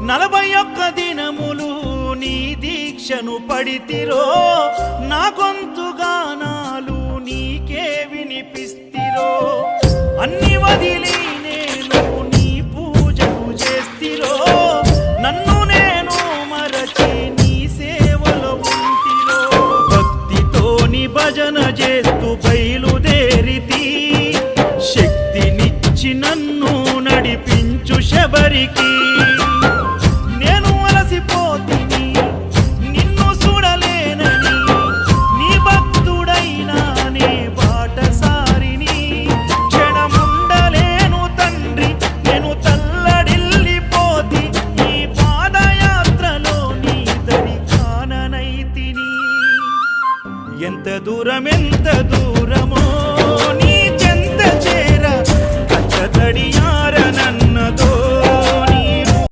41 దినములు నీ దీక్షను పడితిరో, నా గొంతు గానాలు నీకే వినిపిస్తిరో. అన్ని వదిలి నేను నీ పూజలు చేస్తిరో, నన్ను నేను మరచి నీ సేవలో ఉంటిరో. భక్తితోని భజన చేస్తూ బయలుదేరితి, శక్తినిచ్చి నన్ను నడిపించు శబరికి. నేను అలసిపోతిని నిన్ను చూడలేనని, నీ భక్తుడైనా నే బాటసారిని. క్షణముండలేను తండ్రి నేను తల్లడిల్లిపోతి, ఈ పాదయాత్రలో నీ దరి కాననైతిని. ఎంత దూరం